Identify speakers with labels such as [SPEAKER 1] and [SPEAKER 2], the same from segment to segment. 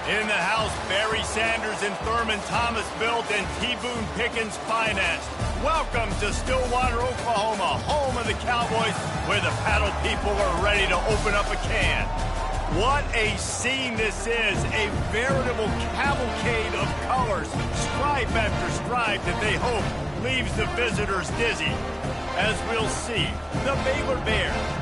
[SPEAKER 1] In the house, Barry Sanders and Thurman Thomas built and T. Boone Pickens financed. Welcome to Stillwater, Oklahoma, home of the Cowboys, where the paddle people are ready to open up a can. What a scene this is, a veritable cavalcade of colors, stripe after stripe that they hope leaves the visitors dizzy. As we'll see, the Blrrrd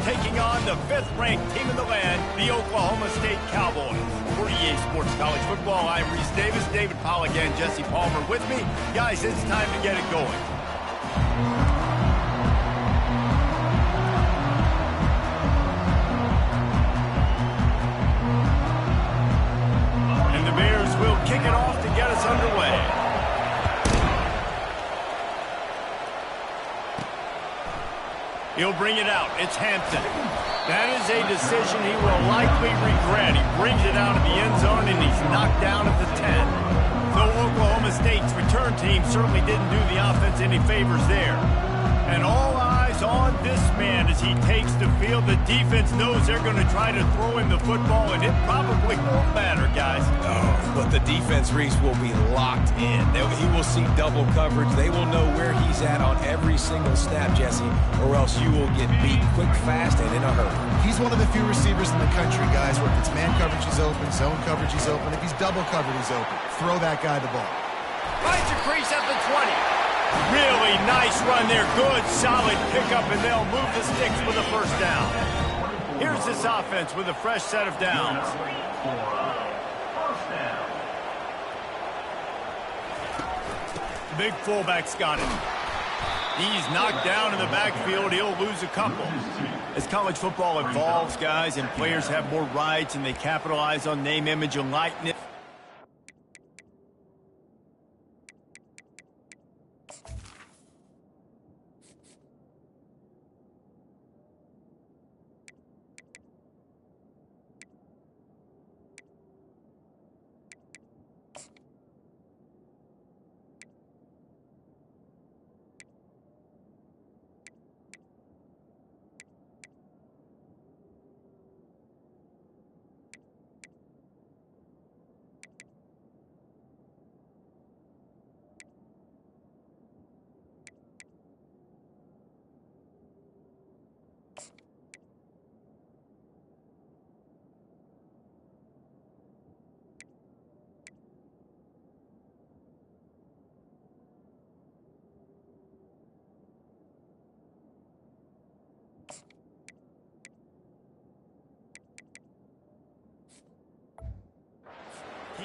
[SPEAKER 1] taking on the 5th-ranked team in the land, the Oklahoma State Cowboys. For EA Sports College Football, I'm Reese Davis, David Pollack, and Jesse Palmer with me. Guys, it's time to get it going. And the Bears will kick it off to get us underway. He'll bring it out. It's Hampton. That is a decision he will likely regret. He brings it out of the end zone, and he's knocked down at the 10. Though Oklahoma State's return team certainly didn't do the offense any favors there. And all eyes on this man as he takes the field. The defense knows they're going to try to throw him the football, and it probably won't matter, guys.
[SPEAKER 2] Oh, but the defense, Reese, will be locked in. He will see double coverage. They will know where he's at on every single snap, Jesse, or else you will get beat quick, fast, and in a hurry.
[SPEAKER 3] He's one of the few receivers in the country, guys, where if it's man coverage, he's open, zone coverage, he's open. If he's double covered, he's open. Throw that guy the ball.
[SPEAKER 1] Finds a crease at the 20. Really nice run there. Good, solid pickup, and they'll move the sticks with a first down. Here's this offense with a fresh set of downs. Big fullback's got it. He's knocked down in the backfield. He'll lose a couple. As college football evolves, guys, and players have more rights and they capitalize on name, image, and likeness,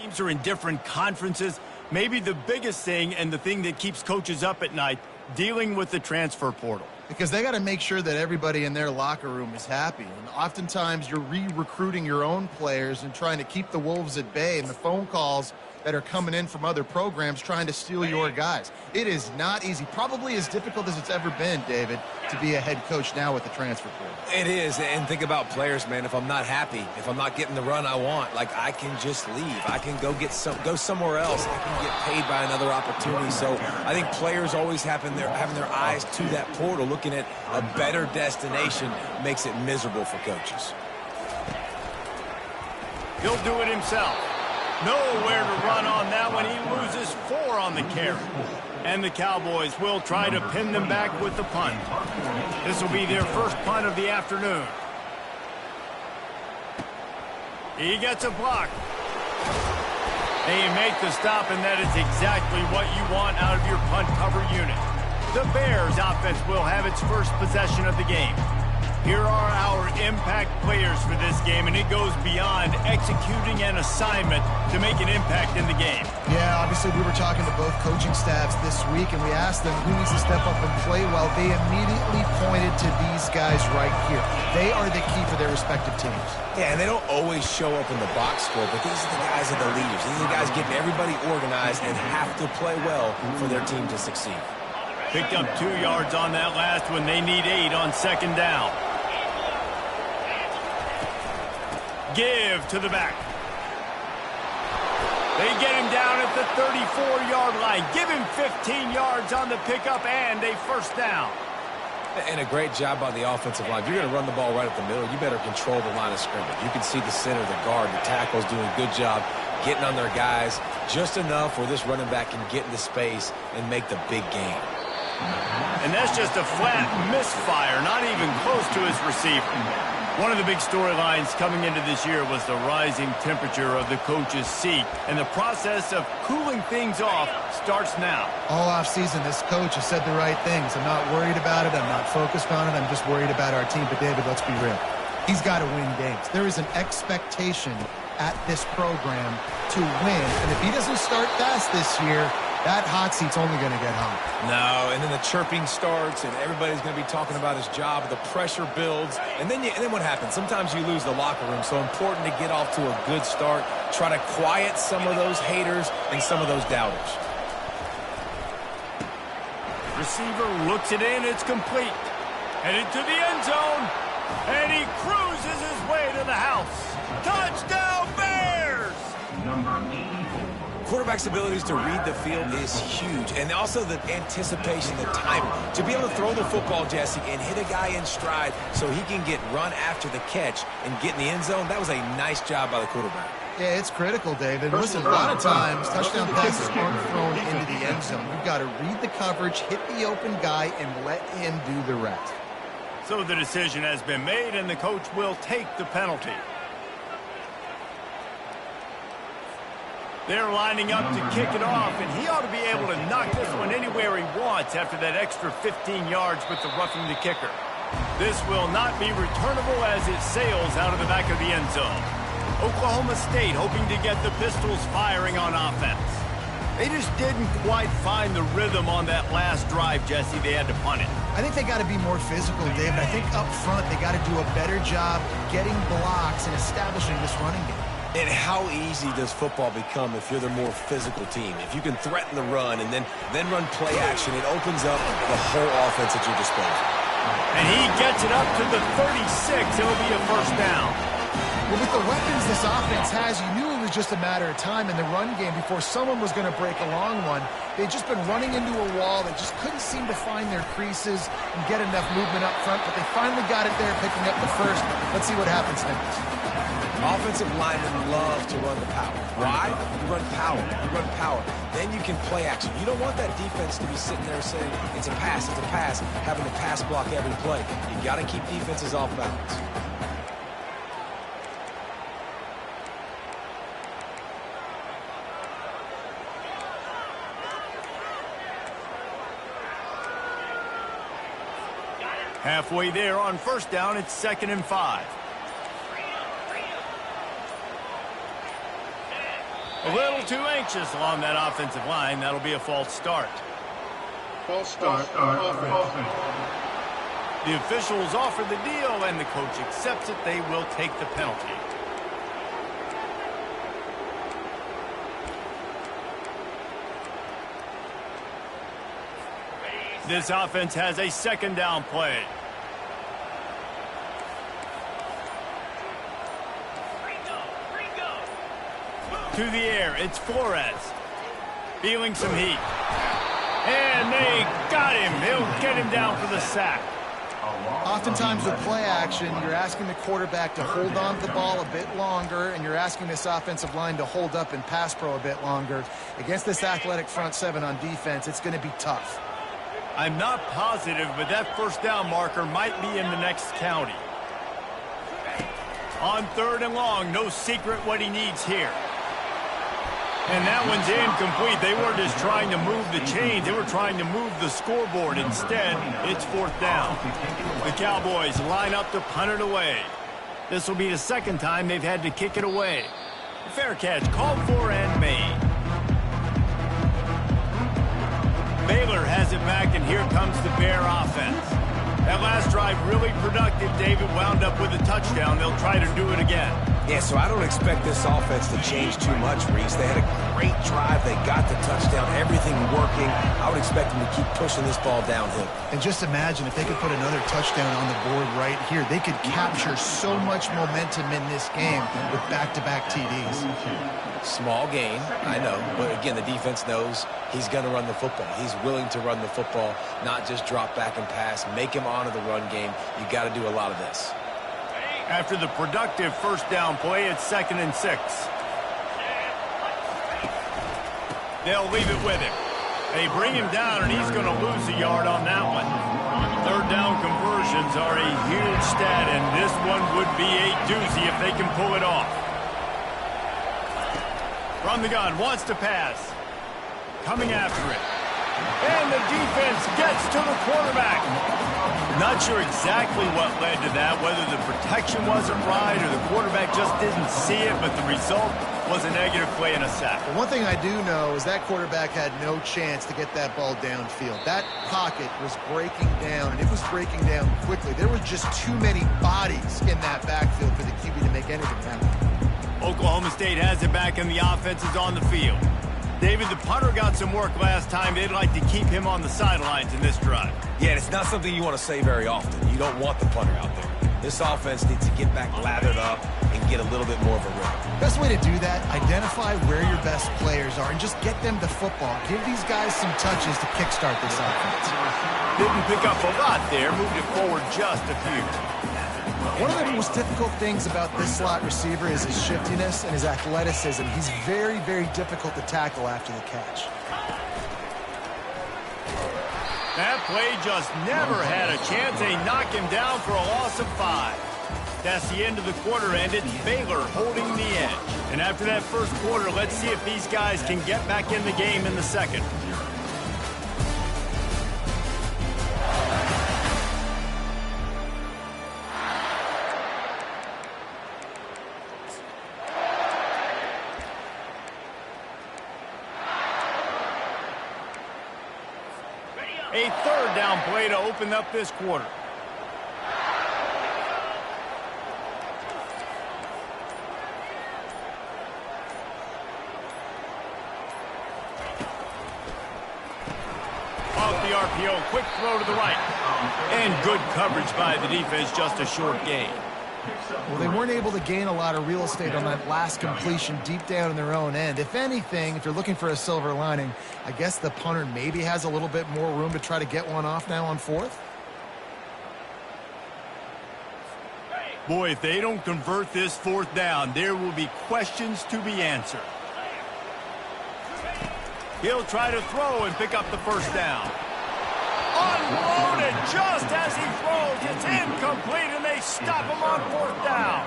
[SPEAKER 1] teams are in different conferences. Maybe the biggest thing and the thing that keeps coaches up at night, dealing with the transfer portal.
[SPEAKER 3] Because they got to make sure that everybody in their locker room is happy. And oftentimes you're re-recruiting your own players and trying to keep the Wolves at bay, and the phone calls that are coming in from other programs trying to steal your guys. It is not easy. Probably as difficult as it's ever been, David, to be a head coach now with the transfer portal.
[SPEAKER 2] It is, and think about players, man. If I'm not happy, if I'm not getting the run I want, like, I can just leave. I can go somewhere else. I can get paid by another opportunity. So I think players always having their eyes to that portal, looking at a better destination, makes it miserable for coaches.
[SPEAKER 1] He'll do it himself. Nowhere to run on that one. He loses 4 on the carry. And the Cowboys will try to pin them back with the punt. This will be their first punt of the afternoon. He gets a block. They make the stop, and that is exactly what you want out of your punt cover unit. The Bears offense will have its first possession of the game. Here are our impact players for this game, and it goes beyond executing an assignment to make an impact in the game.
[SPEAKER 3] Yeah, obviously we were talking to both coaching staffs this week, and we asked them who needs to step up and play well. They immediately pointed to these guys right here. They are the key for their respective teams.
[SPEAKER 2] Yeah, and they don't always show up in the box score, but these are the guys that are the leaders. These are the guys getting everybody organized and have to play well for their team to succeed.
[SPEAKER 1] Picked up 2 yards on that last one. They need 8 on second down. Give to the back. They get him down at the 34-yard line. Give him 15 yards on the pickup and a first down.
[SPEAKER 2] And a great job by the offensive line. If you're going to run the ball right up the middle, you better control the line of scrimmage. You can see the center, the guard, the tackles doing a good job getting on their guys just enough where this running back can get into space and make the big game.
[SPEAKER 1] And that's just a flat misfire, not even close to his receiver. One of the big storylines coming into this year was the rising temperature of the coach's seat, and the process of cooling things off starts now.
[SPEAKER 3] All offseason, this coach has said the right things. I'm not worried about it. I'm not focused on it. I'm just worried about our team. But, David, let's be real. He's got to win games. There is an expectation at this program to win, and if he doesn't start fast this year, that hot seat's only going to get hot.
[SPEAKER 2] No, and then the chirping starts, and everybody's going to be talking about his job. The pressure builds, and then what happens? Sometimes you lose the locker room, so important to get off to a good start. Try to quiet some of those haters and some of those doubters.
[SPEAKER 1] Receiver looks it in. It's complete. Headed to the end zone, and he cruises his way to the house. Touchdown, Bears!
[SPEAKER 4] Number 84.
[SPEAKER 2] Quarterback's abilities to read the field is huge, and also the anticipation, the timing. To be able to throw the football, Jesse, and hit a guy in stride so he can get run after the catch and get in the end zone, that was a nice job by the quarterback.
[SPEAKER 3] Yeah, it's critical, David. Listen, a lot of times, touchdown passes aren't thrown into the end zone. You've got to read the coverage, hit the open guy, and let him do the rest.
[SPEAKER 1] So the decision has been made, and the coach will take the penalty. They're lining up to kick it off, and he ought to be able to knock this one anywhere he wants after that extra 15 yards with the roughing the kicker. This will not be returnable as it sails out of the back of the end zone. Oklahoma State hoping to get the Pistols firing on offense. They just didn't quite find the rhythm on that last drive, Jesse. They had to punt it.
[SPEAKER 3] I think they got to be more physical, David. I think up front they got to do a better job getting blocks and establishing this running game.
[SPEAKER 2] And how easy does football become if you're the more physical team? If you can threaten the run and then run play action, it opens up the whole offense at your disposal.
[SPEAKER 1] And he gets it up to the 36. It'll be a first down.
[SPEAKER 3] Well, with the weapons this offense has, you knew it was just a matter of time in the run game before someone was going to break a long one. They'd just been running into a wall. They just couldn't seem to find their creases and get enough movement up front, but they finally got it there, picking up the first. Let's see what happens next.
[SPEAKER 2] Offensive linemen love to run the power. Why? You run power. You run power. Then you can play action. You don't want that defense to be sitting there saying, it's a pass, having to pass block every play. You got to keep defenses off balance.
[SPEAKER 1] Halfway there on first down, it's 2nd and 5. A little too anxious along that offensive line. That'll be a false start.
[SPEAKER 4] False start offense.
[SPEAKER 1] The officials offer the deal, and the coach accepts it. They will take the penalty. This offense has a 2nd down play. To the air, it's Flores. Feeling some heat. And they got him. He'll get him down for the sack.
[SPEAKER 3] Oftentimes with play action, you're asking the quarterback to hold on to the ball a bit longer, and you're asking this offensive line to hold up in pass pro a bit longer. Against this athletic front seven on defense, it's going to be tough.
[SPEAKER 1] I'm not positive, but that first down marker might be in the next county. On 3rd and long, no secret what he needs here. And that one's incomplete. They weren't just trying to move the chains. They were trying to move the scoreboard. Instead, it's 4th down. The Cowboys line up to punt it away. This will be the 2nd time they've had to kick it away. Fair catch called for and made. Baylor has it back, and here comes the Bear offense. That last drive really productive. David wound up with a touchdown. They'll try to do it again.
[SPEAKER 2] Yeah, so I don't expect this offense to change too much, Reese. They had a great drive. They got the touchdown, everything working. I would expect them to keep pushing this ball downhill.
[SPEAKER 3] And just imagine if they could put another touchdown on the board right here. They could capture so much momentum in this game with back-to-back TDs.
[SPEAKER 2] Small gain, I know. But again, the defense knows he's going to run the football. He's willing to run the football, not just drop back and pass. Make him honor the run game. You got to do a lot of this.
[SPEAKER 1] After the productive first down play, it's 2nd and 6. They'll leave it with him. They bring him down, and he's going to lose a yard on that one. Third down conversions are a huge stat, and this one would be a doozy if they can pull it off. From the gun, wants to pass. Coming after it. And the defense gets to the quarterback. Not sure exactly what led to that, whether the protection wasn't right or the quarterback just didn't see it, but the result was a negative play and a sack.
[SPEAKER 3] But one thing I do know is that quarterback had no chance to get that ball downfield. That pocket was breaking down, and it was breaking down quickly. There were just too many bodies in that backfield for the QB to make anything happen.
[SPEAKER 1] Oklahoma State has it back, and the offense is on the field. David, the punter got some work last time. They'd like to keep him on the sidelines in this drive.
[SPEAKER 2] Yeah, and it's not something you want to say very often. You don't want the punter out there. This offense needs to get back lathered up and get a little bit more of a rhythm.
[SPEAKER 3] Best way to do that, identify where your best players are and just get them the football. Give these guys some touches to kickstart this offense.
[SPEAKER 1] Didn't pick up a lot there. Moved it forward just a few.
[SPEAKER 3] One of the most difficult things about this slot receiver is his shiftiness and his athleticism. He's very, very difficult to tackle after the catch.
[SPEAKER 1] That play just never had a chance. They knock him down for a loss of 5. That's the end of the quarter, and it's Baylor holding the edge. And after that first quarter, let's see if these guys can get back in the game in the second. A third down play to open up this quarter. Off the RPO, quick throw to the right. And good coverage by the defense, just a short gain.
[SPEAKER 3] Well, they weren't able to gain a lot of real estate on that last completion deep down in their own end. If anything, if you're looking for a silver lining, I guess the punter maybe has a little bit more room to try to get one off now on 4th.
[SPEAKER 1] Boy, if they don't convert this 4th down, there will be questions to be answered. He'll try to throw and pick up the first down. Unloaded just as he throws. It's incomplete, and they stop him on 4th down.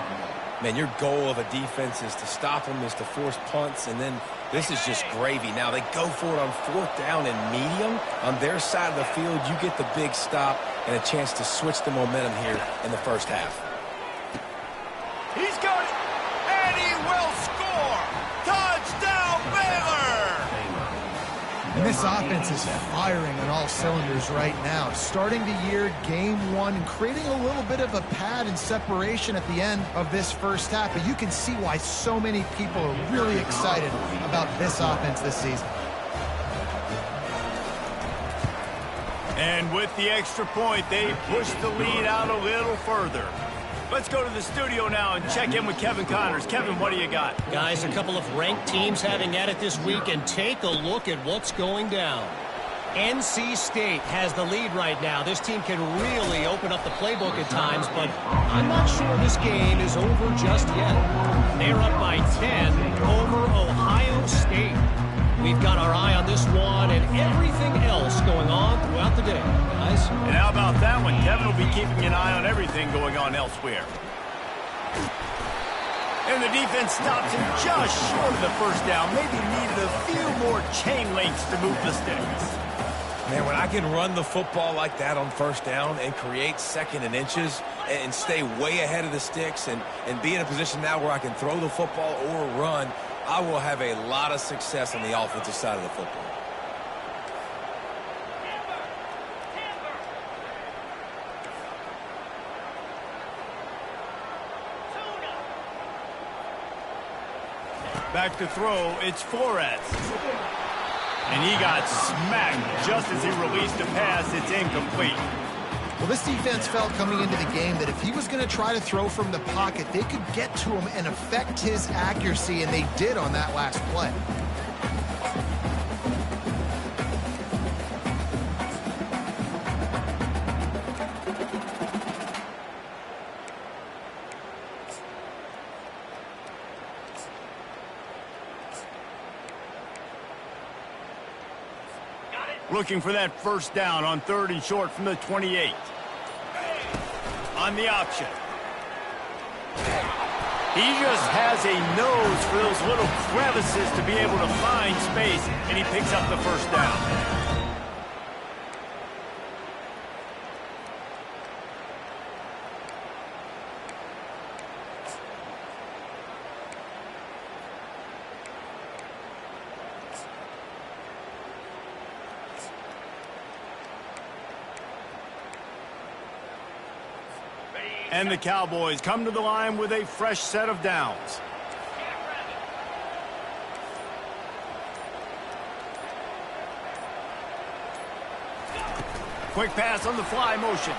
[SPEAKER 2] Man, your goal of a defense is to stop them, is to force punts, and then this is just gravy. Now they go for it on 4th down and medium. On their side of the field, you get the big stop and a chance to switch the momentum here in the first half.
[SPEAKER 1] He's got it, and he will score. Touchdown, Baylor!
[SPEAKER 3] And this offense is firing on all cylinders right now. Starting the year, game 1, and creating a little bit of a pad and separation at the end of this first half. But you can see why so many people are really excited about this offense this season.
[SPEAKER 1] And with the extra point, they push the lead out a little further. Let's go to the studio now and check in with Kevin Connors. Kevin, what do you got?
[SPEAKER 5] Guys, a couple of ranked teams having at it this week, and take a look at what's going down. NC State has the lead right now. This team can really open up the playbook at times, but I'm not sure this game is over just yet. They're up by 10 over Ohio State. We've got our eye on this one and everything else going on throughout the day, guys.
[SPEAKER 1] And how about that one? Kevin will be keeping an eye on everything going on elsewhere. And the defense stops him just short of the first down. Maybe needed a few more chain links to move the sticks.
[SPEAKER 2] Man, when I can run the football like that on 1st down and create 2nd and inches and stay way ahead of the sticks and be in a position now where I can throw the football or run, I will have a lot of success on the offensive side of the football.
[SPEAKER 1] Back to throw, it's Flores. And he got smacked just as he released a pass. It's incomplete.
[SPEAKER 3] Well, this defense felt coming into the game that if he was going to try to throw from the pocket, they could get to him and affect his accuracy, and they did on that last play.
[SPEAKER 1] Looking for that first down on 3rd and short from the 28. On the option. He just has a nose for those little crevices to be able to find space, and he picks up the first down. And the Cowboys come to the line with a fresh set of downs. Quick pass on the fly motion.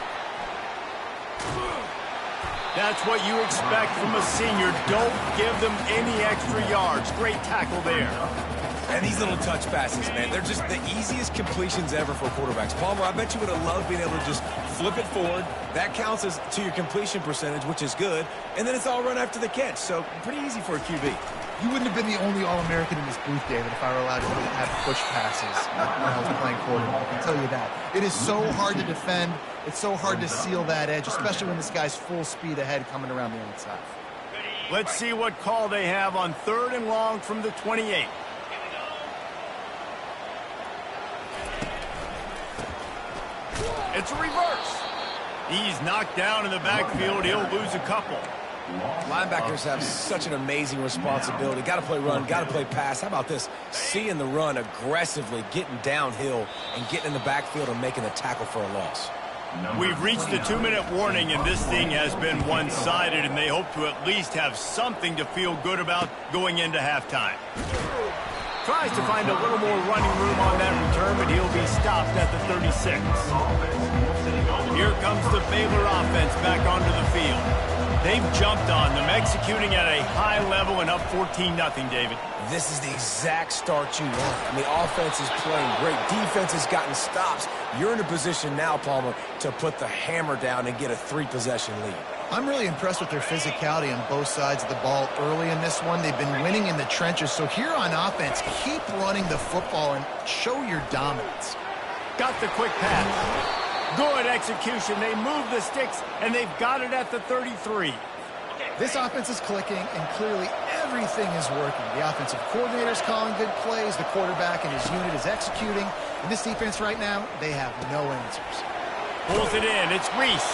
[SPEAKER 1] That's what you expect from a senior. Don't give them any extra yards. Great tackle there.
[SPEAKER 2] And these little touch passes, man, they're just the easiest completions ever for quarterbacks. Palmer, I bet you would have loved being able to just flip it forward. That counts as to your completion percentage, which is good. And then it's all run after the catch. So pretty easy for a QB.
[SPEAKER 3] You wouldn't have been the only All-American in this booth, David, if I were allowed to have push passes when I was playing quarterback. I can tell you that. It is so hard to defend. It's so hard to seal that edge, especially when this guy's full speed ahead coming around the outside.
[SPEAKER 1] Let's see what call they have on 3rd and long from the 28. It's a reverse. He's knocked down in the backfield. He'll lose a couple.
[SPEAKER 2] Linebackers have such an amazing responsibility. Got to play run, got to play pass. How about this? Seeing the run aggressively, getting downhill, and getting in the backfield and making the tackle for a loss.
[SPEAKER 1] We've reached the 2-minute warning, and this thing has been one-sided, and they hope to at least have something to feel good about going into halftime. Tries to find a little more running room on that return, but he'll be stopped at the 36. Here comes the Baylor offense back onto the field. They've jumped on them, executing at a high level and up 14-0, David.
[SPEAKER 2] This is the exact start you want. I mean, offense is playing great. Defense has gotten stops. You're in a position now, Palmer, to put the hammer down and get a 3-possession lead.
[SPEAKER 3] I'm really impressed with their physicality on both sides of the ball early in this one. They've been winning in the trenches. So here on offense, keep running the football and show your dominance.
[SPEAKER 1] Got the quick pass. Good execution. They move the sticks, and they've got it at the 33.
[SPEAKER 3] This offense is clicking, and clearly everything is working. The offensive coordinator is calling good plays. The quarterback and his unit is executing. In this defense right now, they have no answers.
[SPEAKER 1] Pulls it in. It's Reese.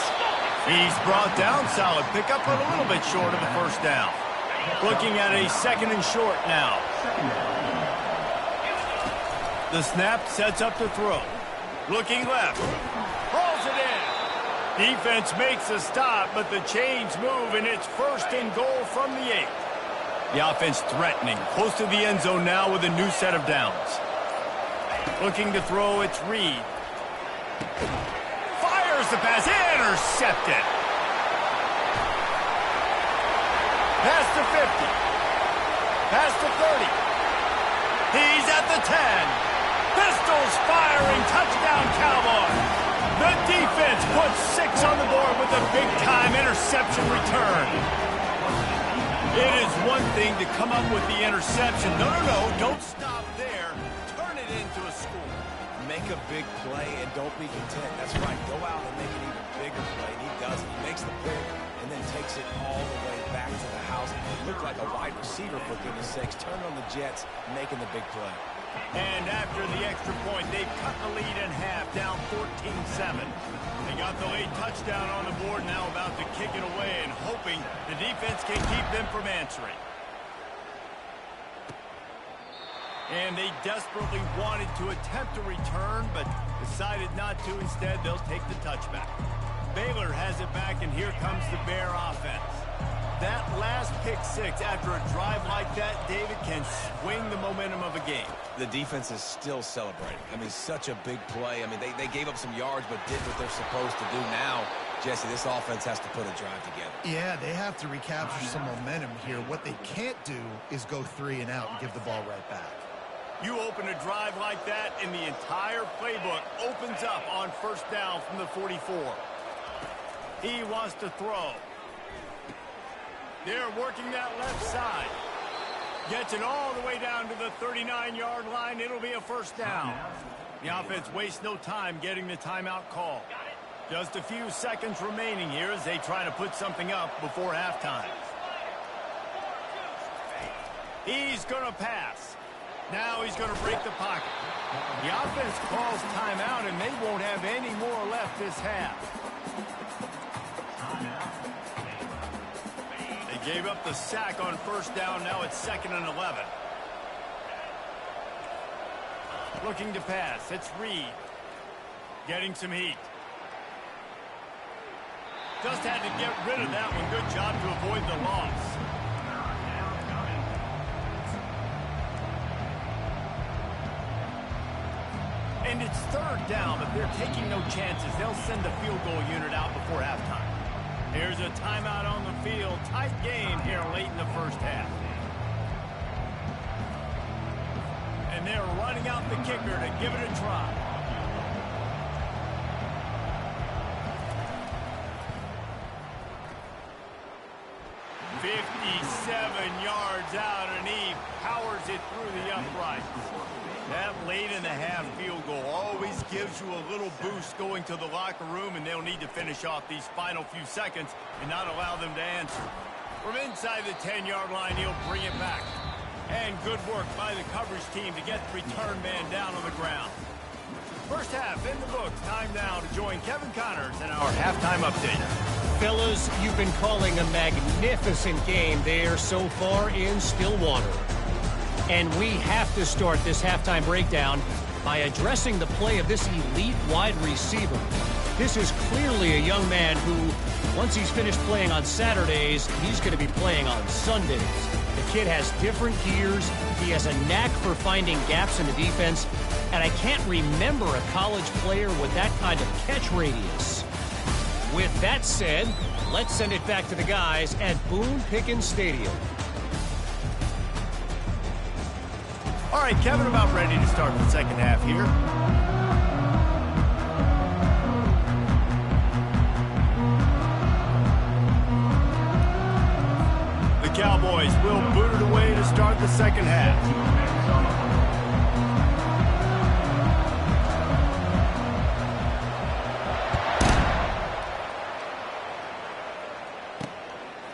[SPEAKER 1] He's brought down. Solid pickup, but a little bit short of the first down. Looking at a 2nd and short now. The snap sets up the throw. Looking left. Hauls it in. Defense makes a stop, but the chains move, and it's 1st and goal from the 8. The offense threatening. Close to the end zone now with a new set of downs. Looking to throw, it's Reed. Fires the pass. Intercepted. Past the 50. Past the 30. He's at the 10. Pistols firing, touchdown Cowboys. The defense puts 6 on the board with a big-time interception return. It is one thing to come up with the interception. No, don't stop there. Turn it into a score.
[SPEAKER 2] Make a big play and don't be content. That's right. Go out and make an even bigger play. And he does it. He makes the pick and then takes it all the way back to the house. He looked like a wide receiver, for goodness sakes. Turn on the Jets, making the big play.
[SPEAKER 1] And after the extra point, they've cut the lead in half, down 14-7. They got the late touchdown on the board, now about to kick it away and hoping the defense can keep them from answering. And they desperately wanted to attempt a return, but decided not to. Instead, they'll take the touchback. Baylor has it back, and here comes the Bear offense. That last pick six after a drive like that, David, can swing the momentum of a game.
[SPEAKER 2] The defense is still celebrating. I mean, such a big play. I mean, they gave up some yards but did what they're supposed to do. Now, Jesse, this offense has to put a drive together.
[SPEAKER 3] Yeah, they have to recapture some momentum here. What they can't do is go 3 and out and give the ball right back.
[SPEAKER 1] You open a drive like that, and the entire playbook opens up on first down from the 44. He wants to throw. They're working that left side. Gets it all the way down to the 39-yard line. It'll be a first down. The offense wastes no time getting the timeout call. Just a few seconds remaining here as they try to put something up before halftime. He's going to pass. Now he's going to break the pocket. The offense calls timeout, and they won't have any more left this half. They gave up the sack on first down. Now it's 2nd and 11. Looking to pass. It's Reed. Getting some heat. Just had to get rid of that one. Good job to avoid the loss. And it's 3rd down, but they're taking no chances. They'll send the field goal unit out before halftime. Here's a timeout on the field. Tight game here late in the first half. And they're running out the kicker to give it a try. Yards out, and he powers it through the uprights. That late in the half field goal always gives you a little boost going to the locker room, and they'll need to finish off these final few seconds and not allow them to answer. From inside the 10-yard line, he'll bring it back. And good work by the coverage team to get the return man down on the ground. First half in the books. Time now to join Kevin Connors in our halftime update.
[SPEAKER 5] Fellas, you've been calling a magnificent game there so far in Stillwater. And we have to start this halftime breakdown by addressing the play of this elite wide receiver. This is clearly a young man who, once he's finished playing on Saturdays, he's going to be playing on Sundays. The kid has different gears. He has a knack for finding gaps in the defense. And I can't remember a college player with that kind of catch radius. With that said, let's send it back to the guys at Boone Pickens Stadium.
[SPEAKER 1] All right, Kevin, about ready to start the second half here. The Cowboys will boot it away to start the second half.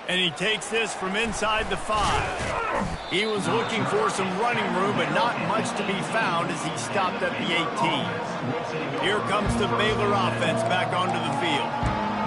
[SPEAKER 1] And he takes this from inside the 5. He was looking for some running room, but not much to be found as he stopped at the 18. Here comes the Baylor offense back onto the field.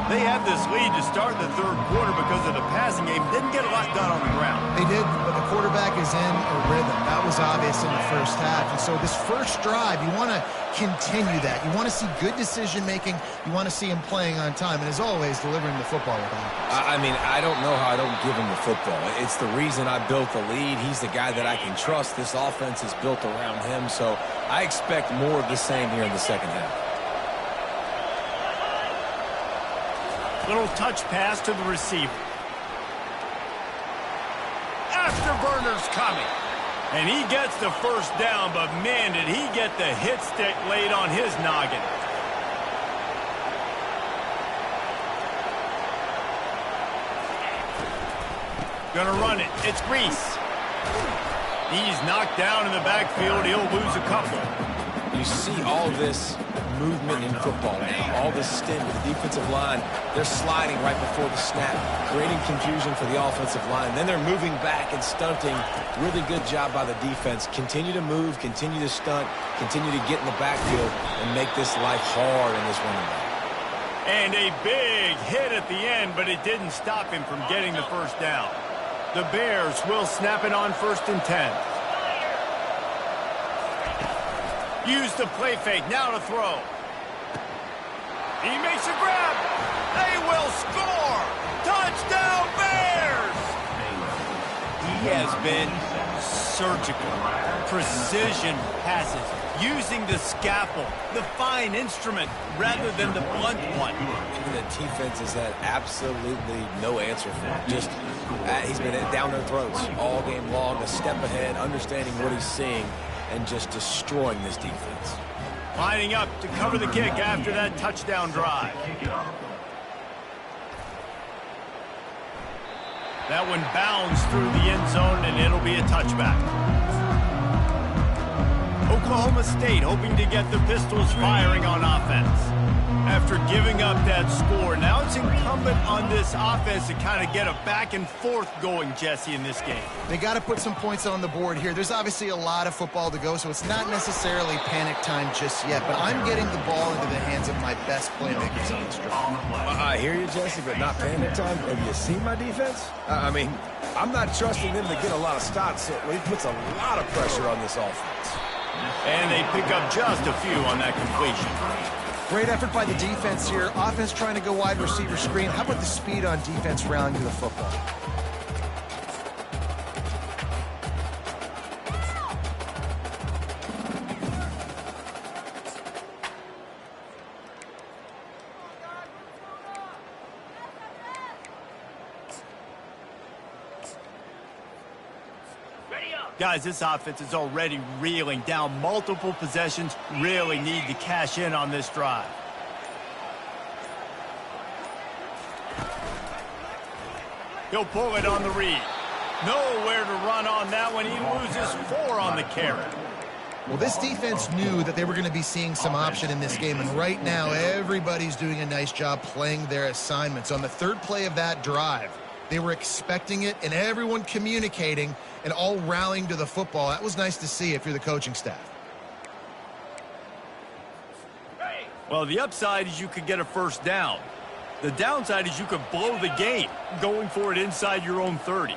[SPEAKER 1] They had this lead to start the third quarter because of the passing game. Didn't get a lot done on the ground.
[SPEAKER 3] They did, but the quarterback is in a rhythm. That was obvious in the first half. And so this first drive, you want to continue that. You want to see good decision-making. You want to see him playing on time. And as always, delivering the football with accuracy.
[SPEAKER 2] I mean, I don't know how I don't give him the football. It's the reason I built the lead. He's the guy that I can trust. This offense is built around him. So I expect more of the same here in the second half.
[SPEAKER 1] Little touch pass to the receiver. Afterburner's coming. And he gets the first down, but man, did he get the hit stick laid on his noggin. Gonna run it. It's Reese. He's knocked down in the backfield. He'll lose a couple.
[SPEAKER 2] You see all this movement in football now, all this stint with the defensive line. They're sliding right before the snap, creating confusion for the offensive line. Then they're moving back and stunting. Really good job by the defense. Continue to move, continue to stunt, continue to get in the backfield and make this life hard in this running back.
[SPEAKER 1] And a big hit at the end, but it didn't stop him from getting the first down. The Bears will snap it on 1st and 10. Use the play fake, now to throw. He makes a grab. They will score. Touchdown, Bears! he has been surgical. Precision passes, using the scalpel, the fine instrument, rather than the blunt one.
[SPEAKER 2] And the defense has had absolutely no answer for him. Just, he's been down their throats all game long, a step ahead, understanding what he's seeing, and just destroying this defense.
[SPEAKER 1] Lining up to cover the kick after that touchdown drive. That one bounds through the end zone, and it'll be a touchback. Oklahoma State hoping to get the Pistols firing on offense. After giving up that score, now it's incumbent on this offense to kind of get a back and forth going, Jesse, in this game.
[SPEAKER 3] They got to put some points on the board here. There's obviously a lot of football to go, so it's not necessarily panic time just yet, but I'm getting the ball into the hands of my best playmakers on this drive.
[SPEAKER 2] I hear you, Jesse, but not panic time. Have you seen my defense? I mean, I'm not trusting them to get a lot of stops, so it puts a lot of pressure on this offense.
[SPEAKER 1] And they pick up just a few on that completion.
[SPEAKER 3] Great effort by the defense here. Offense trying to go wide receiver screen. How about the speed on defense rallying to the football?
[SPEAKER 1] Guys, this offense is already reeling down multiple possessions. Really need to cash in on this drive. He'll pull it on the read. Nowhere to run on that one. He loses 4 on the carry.
[SPEAKER 3] Well, this defense knew that they were going to be seeing some option in this game, and right now everybody's doing a nice job playing their assignments. On the third play of that drive, they were expecting it, and everyone communicating and all rallying to the football. That was nice to see if you're the coaching staff.
[SPEAKER 1] Well, the upside is you could get a first down. The downside is you could blow the game going for it inside your own 30.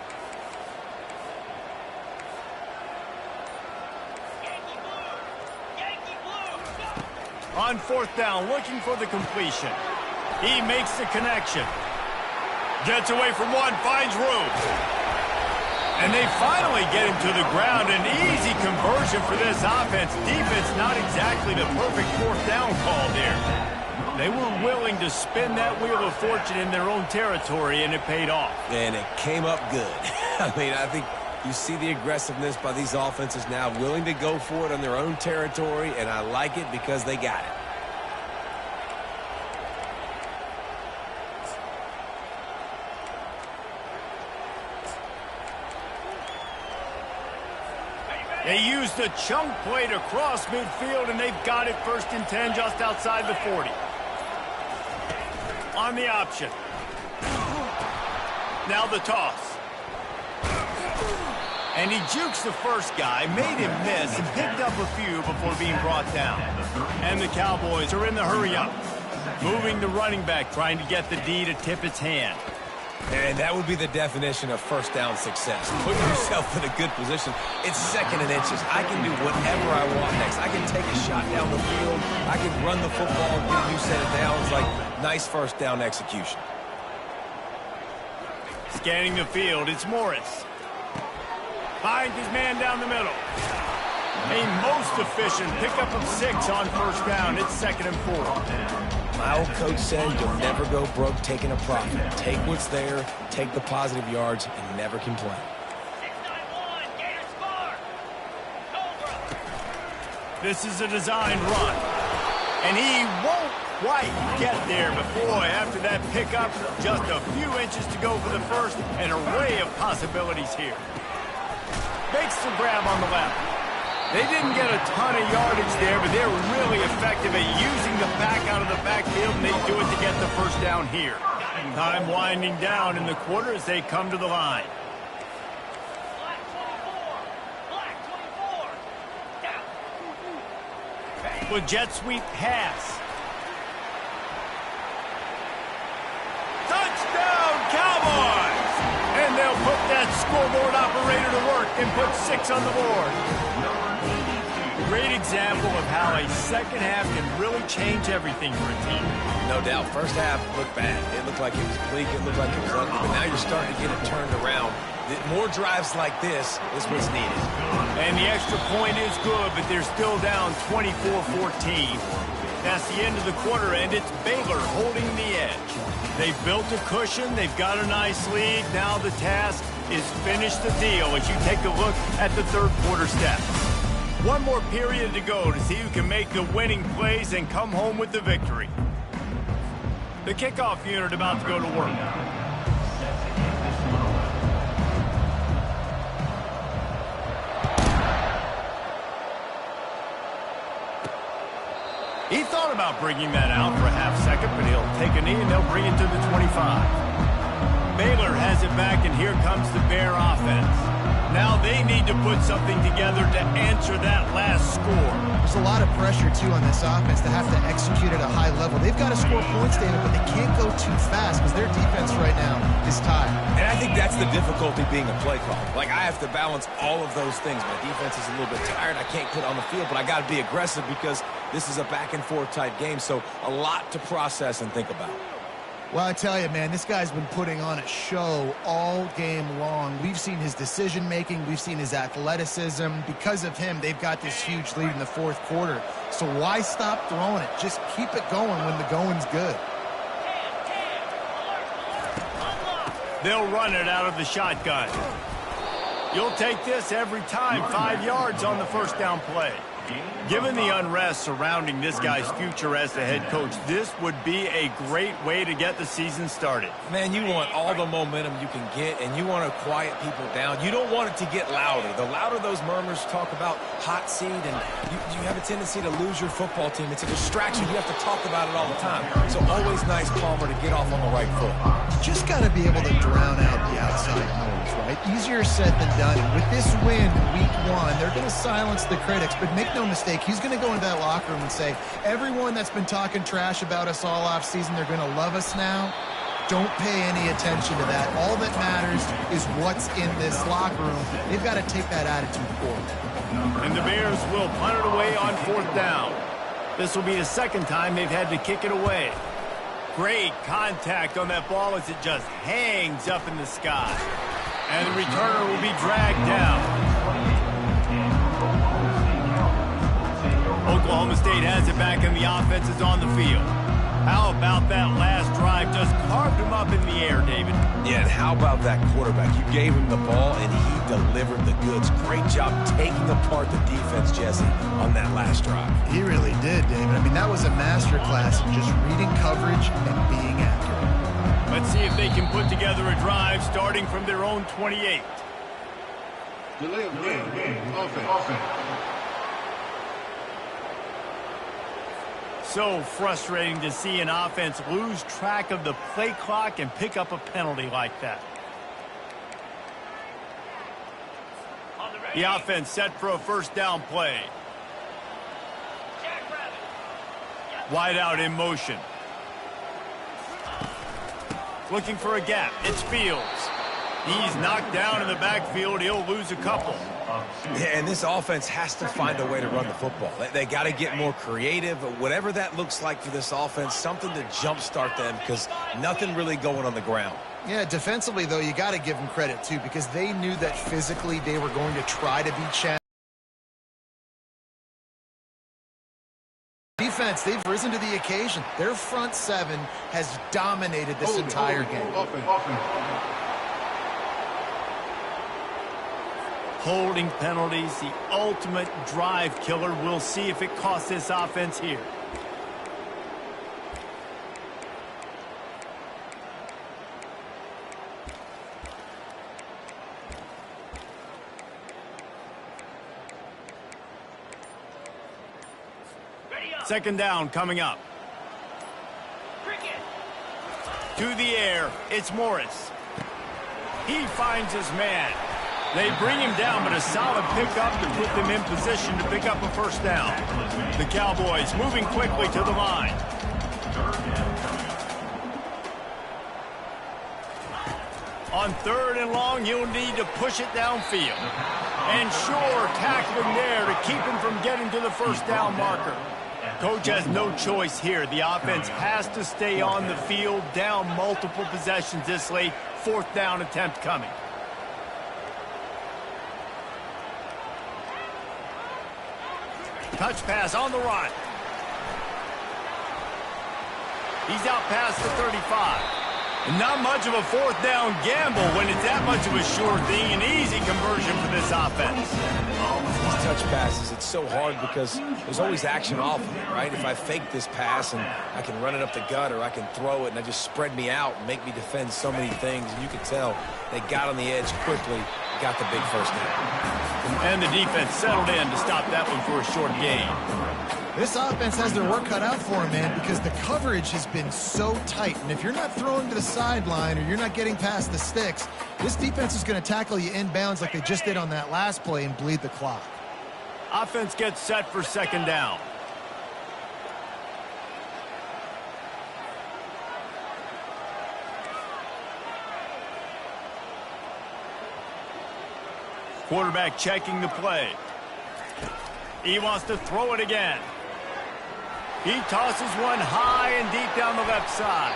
[SPEAKER 1] On 4th down, looking for the completion. He makes the connection. Gets away from one, finds room. And they finally get him to the ground. An easy conversion for this offense. Defense not exactly the perfect 4th down call there. They were willing to spin that wheel of fortune in their own territory, and it paid off.
[SPEAKER 2] And it came up good. I mean, I think you see the aggressiveness by these offenses now, willing to go for it on their own territory, and I like it because they got it.
[SPEAKER 1] They used the chunk play to cross midfield, and they've got it 1st and 10 just outside the 40. On the option. Now the toss. And he jukes the first guy, made him miss, and picked up a few before being brought down. And the Cowboys are in the hurry-up. Moving the running back, trying to get the D to tip its hand.
[SPEAKER 2] And that would be the definition of first down success. Put yourself in a good position. It's 2nd and inches. I can do whatever I want next. I can take a shot down the field. I can run the football and get a new set of downs. Like, nice first down execution.
[SPEAKER 1] Scanning the field, it's Morris. Finds his man down the middle. A most efficient pickup of 6 on 1st down. It's 2nd and 4.
[SPEAKER 2] My old coach said you'll never go broke taking a profit. Take what's there, take the positive yards, and never complain.
[SPEAKER 1] This is a designed run. And he won't quite get there, but boy, after that pickup, just a few inches to go for the first. An array of possibilities here. Makes the grab on the left. They didn't get a ton of yardage there, but they're really effective at using the back out of the backfield, and they do it to get the first down here. Time winding down in the quarter as they come to the line. With jet sweep pass. Touchdown, Cowboys! And they'll put that scoreboard operator to work and put 6 on the board. Great example of how a second half can really change everything for a team.
[SPEAKER 2] No doubt. First half looked bad. It looked like it was bleak. It looked like it was ugly. But now you're starting to get it turned around. More drives like this is what's needed.
[SPEAKER 1] And the extra point is good, but they're still down 24-14. That's the end of the quarter, and it's Baylor holding the edge. They've built a cushion. They've got a nice lead. Now the task is finish the deal as you take a look at the third quarter stats. One more period to go to see who can make the winning plays and come home with the victory. The kickoff unit about to go to work. He thought about bringing that out for a half second, but he'll take a knee and they'll bring it to the 25. Baylor has it back, and here comes the Bear offense. Now they need to put something together to answer that last score.
[SPEAKER 3] There's a lot of pressure, too, on this offense to have to execute at a high level. They've got to score points, David, but they can't go too fast because their defense right now is tired.
[SPEAKER 2] And I think that's the difficulty being a play caller. Like, I have to balance all of those things. My defense is a little bit tired. I can't put on the field, but I got to be aggressive because this is a back-and-forth type game, so a lot to process and think about.
[SPEAKER 3] Well, I tell you, man, this guy's been putting on a show all game long. We've seen his decision-making. We've seen his athleticism. Because of him, they've got this huge lead in the fourth quarter. So why stop throwing it? Just keep it going when the going's good.
[SPEAKER 1] They'll run it out of the shotgun. You'll take this every time. 5 yards on the first down play. Given the unrest surrounding this guy's future as the head coach, this would be a great way to get the season started.
[SPEAKER 2] Man, you want all the momentum you can get, and you want to quiet people down. You don't want it to get louder. The louder those murmurs talk about hot seat, and you have a tendency to lose your football team. It's a distraction. You have to talk about it all the time. So always nice, Palmer, to get off on the right foot.
[SPEAKER 3] You just got to be able to drown out the outside noise, right? Easier said than done. And with this win, week one, they're going to silence the critics, but make no mistake, he's going to go into that locker room and say, everyone that's been talking trash about us all off season, they're going to love us now. Don't pay any attention to that. All that matters is what's in this locker room. They've got to take that attitude forward.
[SPEAKER 1] And the Bears will punt it away on fourth down. This will be the second time they've had to kick it away. Great contact on that ball as it just hangs up in the sky. And the returner will be dragged down. Oklahoma State has it back, and the offense is on the field. How about that last drive? Just carved him up in the air, David.
[SPEAKER 2] Yeah, and how about that quarterback? You gave him the ball, and he delivered the goods. Great job taking apart the defense, Jesse, on that last drive.
[SPEAKER 3] He really did, David. I mean, that was a masterclass in just reading coverage and being accurate.
[SPEAKER 1] Let's see if they can put together a drive starting from their own 28.
[SPEAKER 4] Delay of game. Offense.
[SPEAKER 1] So frustrating to see an offense lose track of the play clock and pick up a penalty like that. The offense set for a first down play. Wide out in motion. Looking for a gap. It's Fields. He's knocked down in the backfield. He'll lose a couple.
[SPEAKER 2] Yeah, and this offense has to find a way to run the football. They got to get more creative. Whatever that looks like for this offense, something to jumpstart them because nothing really going on the ground.
[SPEAKER 3] Yeah, defensively, though, you got to give them credit, too, because they knew that physically they were going to try to be challenged. Defense, they've risen to the occasion. Their front seven has dominated this entire game.
[SPEAKER 1] Holding penalties, the ultimate drive killer. We'll see if it costs this offense here. Second down coming up. To the air, it's Morris. He finds his man. They bring him down, but a solid pickup to put them in position to pick up a first down. The Cowboys moving quickly to the line. On third and long, you'll need to push it downfield. And sure, tackling there to keep him from getting to the first down marker. Coach has no choice here. The offense has to stay on the field, down multiple possessions this late. Fourth down attempt coming. Touch pass on the run. He's out past the 35. And not much of a fourth down gamble when it's that much of a sure thing. An easy conversion for this offense.
[SPEAKER 2] These touch passes, it's so hard because there's always action off of it, right? If I fake this pass and I can run it up the gut or I can throw it and I just spread me out and make me defend so many things. And you can tell they got on the edge quickly, got the big first down.
[SPEAKER 1] And the defense settled in to stop that one for a short gain.
[SPEAKER 3] This offense has their work cut out for them, man, because the coverage has been so tight. And if you're not throwing to the sideline or you're not getting past the sticks, this defense is going to tackle you inbounds like they just did on that last play and bleed the clock.
[SPEAKER 1] Offense gets set for second down. Quarterback checking the play. He wants to throw it again. He tosses one high and deep down the left side.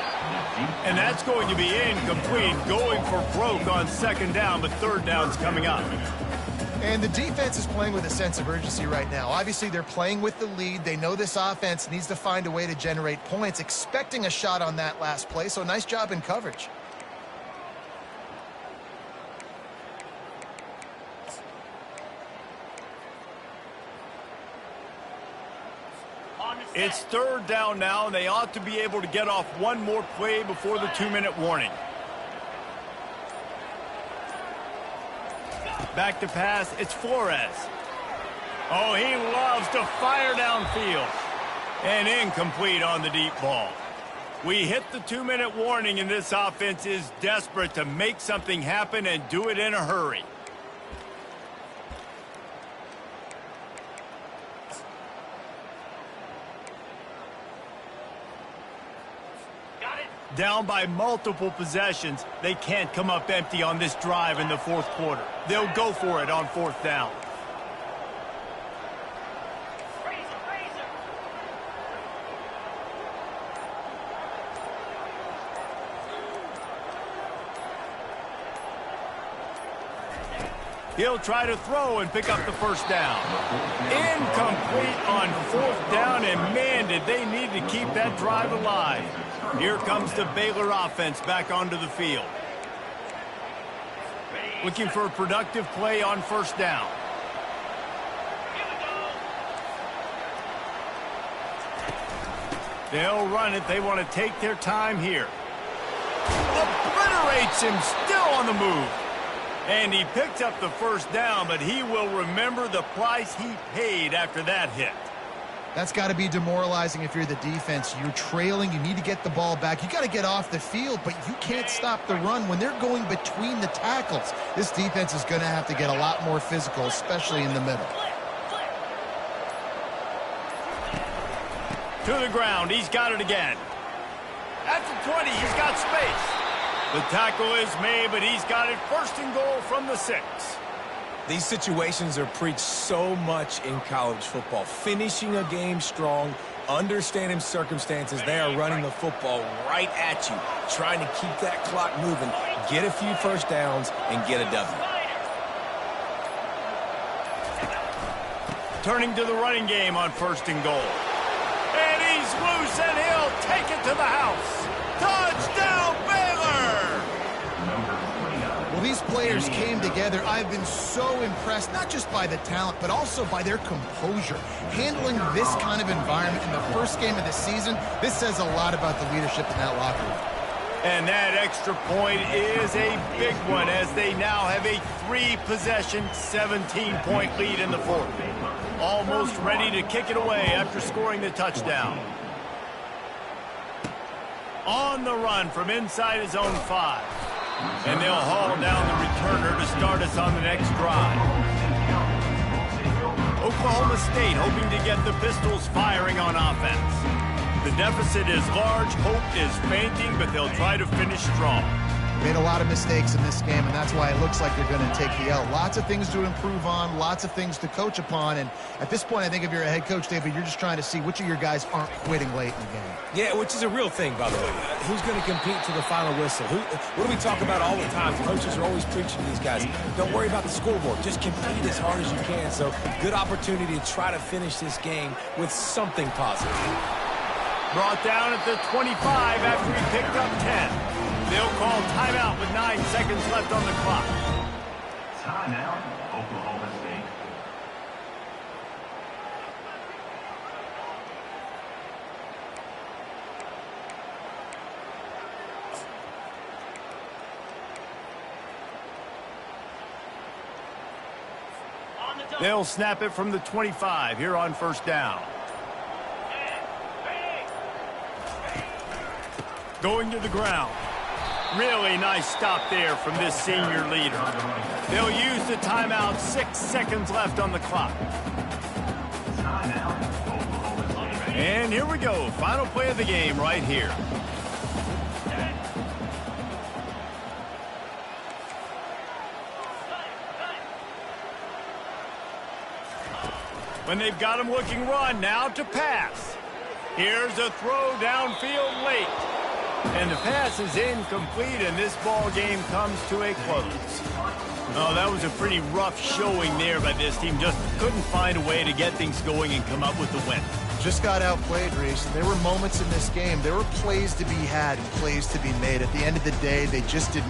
[SPEAKER 1] And that's going to be incomplete, going for broke on second down, but third down's coming up.
[SPEAKER 3] And the defense is playing with a sense of urgency right now. Obviously, they're playing with the lead. They know this offense needs to find a way to generate points, expecting a shot on that last play, so nice job in coverage.
[SPEAKER 1] It's third down now, and they ought to be able to get off one more play before the 2-minute warning. Back to pass, it's Flores. Oh, he loves to fire downfield. And incomplete on the deep ball. We hit the 2-minute warning, and this offense is desperate to make something happen and do it in a hurry. Down by multiple possessions, they can't come up empty on this drive in the fourth quarter. They'll go for it on fourth down. He'll try to throw and pick up the first down. Incomplete on fourth down, and man, did they need to keep that drive alive. Here comes the Baylor offense back onto the field. Looking for a productive play on first down. They'll run it. They want to take their time here. Obliterates him, still on the move. And he picked up the first down, but he will remember the price he paid after that hit.
[SPEAKER 3] That's got to be demoralizing if you're the defense. You're trailing. You need to get the ball back. You got to get off the field, but you can't stop the run when they're going between the tackles. This defense is going to have to get a lot more physical, especially in the middle.
[SPEAKER 1] To the ground. He's got it again. At the 20, he's got space. The tackle is made, but he's got it first and goal from the 6.
[SPEAKER 2] These situations are preached so much in college football. Finishing a game strong, understanding circumstances. They are running the football right at you, trying to keep that clock moving, get a few first downs, and get a W.
[SPEAKER 1] Turning to the running game on first and goal. And he's loose, and he'll take it to the house. Touchdown, Baylor!
[SPEAKER 3] Well, these players came together. I've been so impressed, not just by the talent, but also by their composure. Handling this kind of environment in the first game of the season, this says a lot about the leadership in that locker room.
[SPEAKER 1] And that extra point is a big one as they now have a 3-possession, 17-point lead in the fourth. Almost ready to kick it away after scoring the touchdown. On the run from inside his own 5. And they'll haul down the returner to start us on the next drive. Oklahoma State hoping to get the Pistols firing on offense. The deficit is large, hope is fainting, but they'll try to finish strong.
[SPEAKER 3] Made a lot of mistakes in this game, and that's why it looks like they're going to take the L. Lots of things to improve on, lots of things to coach upon, and at this point, I think if you're a head coach, David, you're just trying to see which of your guys aren't quitting late in the game.
[SPEAKER 2] Yeah, which is a real thing, by the way. Who's going to compete to the final whistle? What do we talk about all the time? Coaches are always preaching to these guys. Don't worry about the scoreboard. Just compete as hard as you can. So, good opportunity to try to finish this game with something positive.
[SPEAKER 1] Brought down at the 25 after he picked up 10. They'll call timeout with 9 seconds left on the clock.
[SPEAKER 6] Timeout, Oklahoma State.
[SPEAKER 1] They'll snap it from the 25 here on first down. Going to the ground. Really nice stop there from this senior leader. They'll use the timeout. 6 seconds left on the clock. And here we go. Final play of the game right here. When they've got him looking run, now to pass. Here's a throw downfield late. And the pass is incomplete, and this ball game comes to a close. Oh, that was a pretty rough showing there by this team. Just couldn't find a way to get things going and come up with the win.
[SPEAKER 3] Just got outplayed, Reese. There were moments in this game. There were plays to be had and plays to be made. At the end of the day, they just did not.